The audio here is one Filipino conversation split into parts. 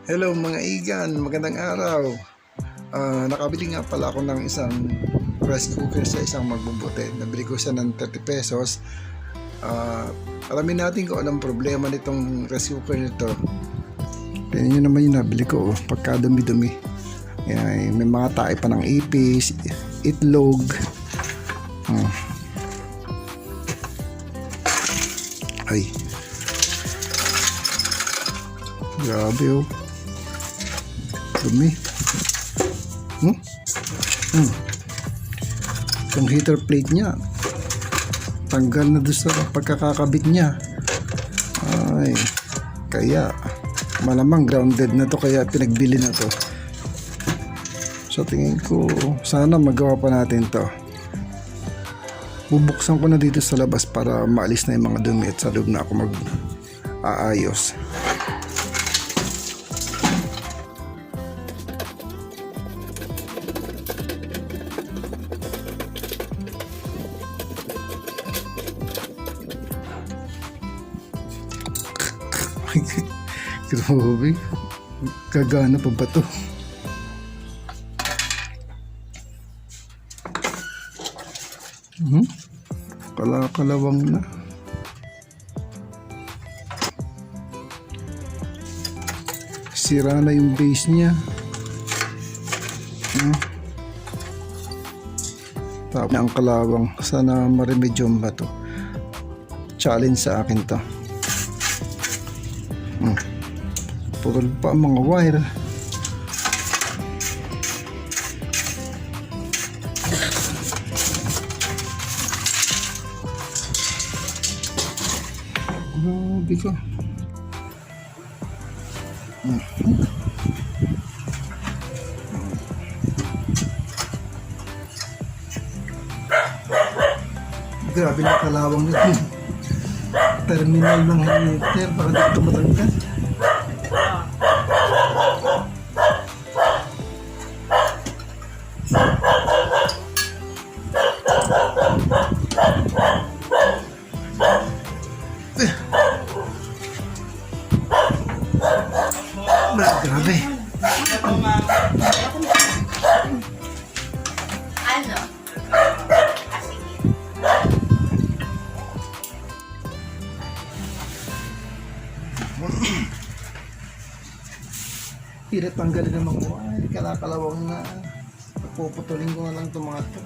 Hello mga igan, magandang araw. Nakabili nga pala ako ng isang rice cooker sa isang magbubuti. Nabili ko siya ng 30 pesos. Alamin natin kung anong problema nitong rice cooker nito. Tingnan nyo naman yung nabili ko, pagka dumi-dumi. May mga tae pa ng ipis, itlog. Ay, grabe oh. Dumi. Itong heater plate niya tanggal na doon sa pagkakakabit niya. Ay, kaya malamang grounded na to, kaya pinagbili na to. So tingin ko sana magawa pa natin to. Bubuksan ko na dito sa labas para maalis na yung mga dumi at sa loob na ako mag-aayos. Grabe, kagana pa ba to? Kalakalawang na. Sira na yung base niya. Tapos ang kalawang, sana maremedyon ba to? Challenge sa akin to. Putol pa ang mga wire. Grabe ko. Grabe na kalawang nito. Terminal ng heater para dito matanggal. Grabe. Ano? Pilit tanggalin ng mga wire. Kalakalawang na. Puputulin ko na lang itong mga ito.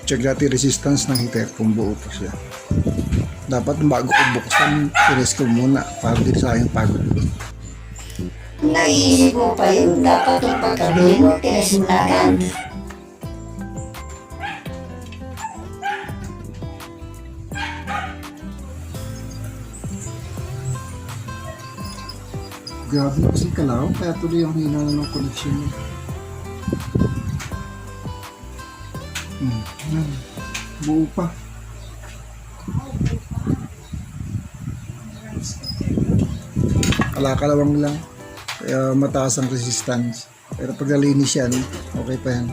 check natin resistance ng heater kung buo pa siya. Dapat bago ko buksan, tires ko muna para di sayang pagod. Naisip mo pa yun, dapat yung pagkabili mo, tinis mo na agad. Grabe na kasi kalaw, kaya tuloy ang hina na ng connection niya. Yan. Buo pa. Kalakalawang lang. Kaya mataas ang resistance. Pero pag nalinis yan, okay pa yan.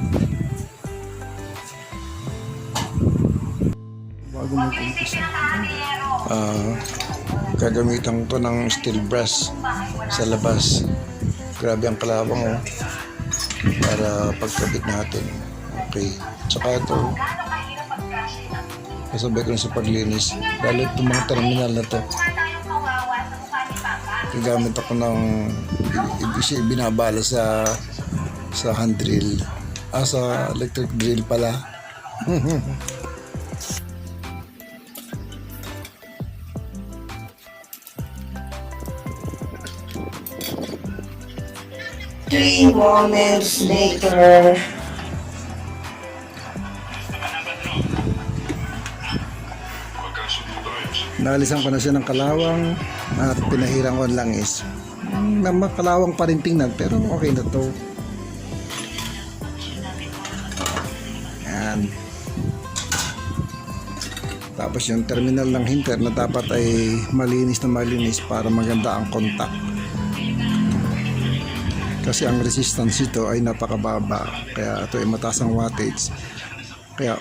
Bago mag-umpisa. Gagamitan ko ng steel brush sa labas. Grabe ang kalawang oh. Para pagkabit natin. Okay. Tsaka ito, kasabay ko na sa paglinis. Lalo itong mga terminal na to. Gagamit ako ng binabala sa hand drill. Sa electric drill pala. Three moments later. Naalisan ko na siya ng kalawang at pinahiran ko ang langis. Makalawang pa rin tingnan pero okay na to. Yan. Tapos yung terminal ng hinter na dapat ay malinis na malinis para maganda ang contact. Kasi ang resistance ito ay napakababa. Kaya ito ay mataas ang wattage. Kaya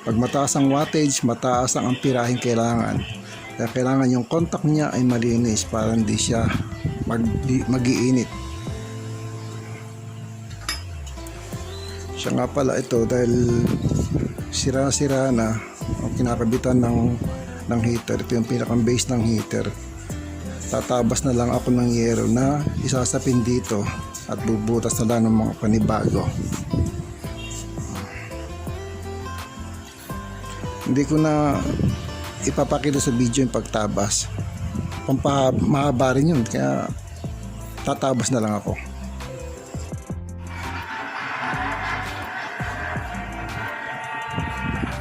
pag mataas ang wattage, mataas ang ampiraheng kailangan. Kaya kailangan yung contact niya ay malinis para hindi siya mag-iinit. Siya nga pala ito dahil sira-sira na ang kinakabitan ng heater. Ito yung pinakang base ng heater. Tatabas na lang ako ng yero na isasapin dito at bubutas na lang ng mga panibago. Hindi ko na ipapakita sa video yung pagtabas. Mahaba rin yun, kaya tatabas na lang ako.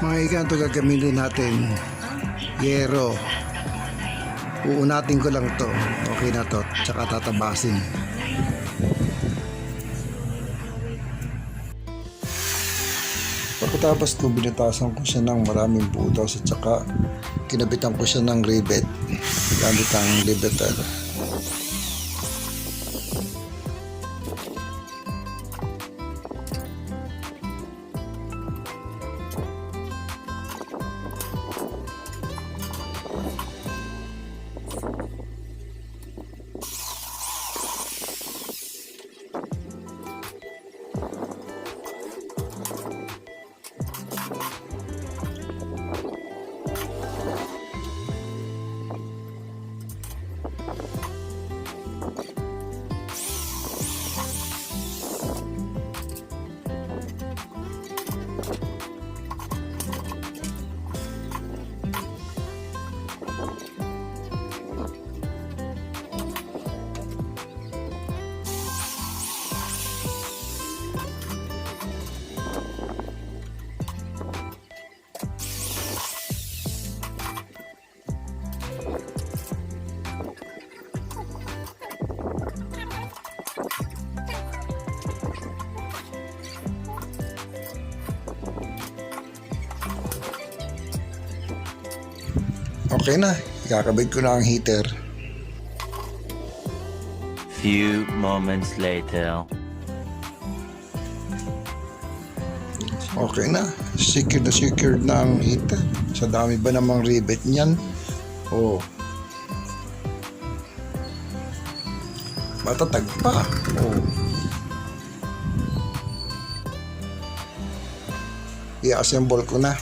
Mga ikanto gagamitin natin yero. Uunatin ko lang to. Okay na to. Tsaka tatabasin. Pagkatapos ko binatasan ko siya ng maraming butas at tsaka kinabitan ko siya ng rivet gamit ang riveter. Okay na, ikakabit ko na ang heater. Few moments later. Okay na, secured na ang heater. Sa dami ba namang rivet niyan? Oh. Matatag pa. Oh. I-assemble ko na.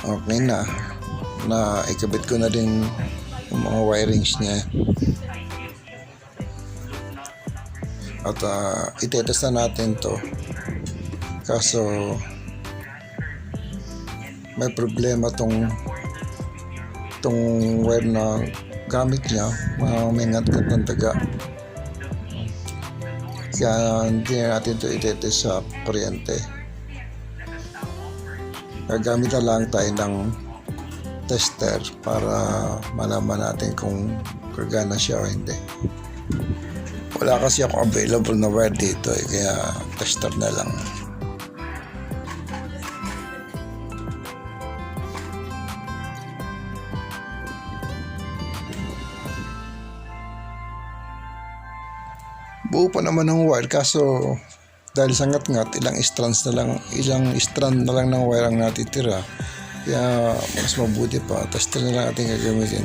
okay na ikabit ko na din yung mga wirings niya. At itetest na natin to, kaso may problema tong wire na gamit niya, may ngat-ngat ng taga, kaya hindi na natin to itetest sa kuryente. Gagamit na lang tayo ng tester para malaman natin kung gagana siya o hindi. Wala kasi ako available na wire dito kaya tester na lang. Buo pa naman ng wire, kaso dahil sa ngat-ngat, ilang strand na lang ng wire ang natitira. Kaya mas mabuti pa, tester na lang ating gagamitin.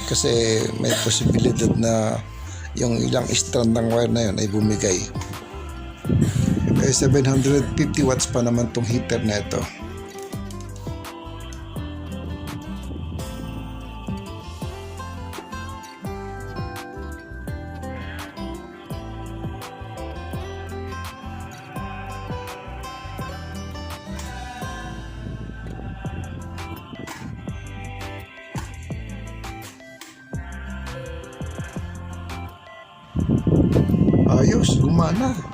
Kasi may posibilidad na yung ilang strand ng wire na yun ay bumigay. 750 watts pa naman tong heater na ito. Ayos, gumana.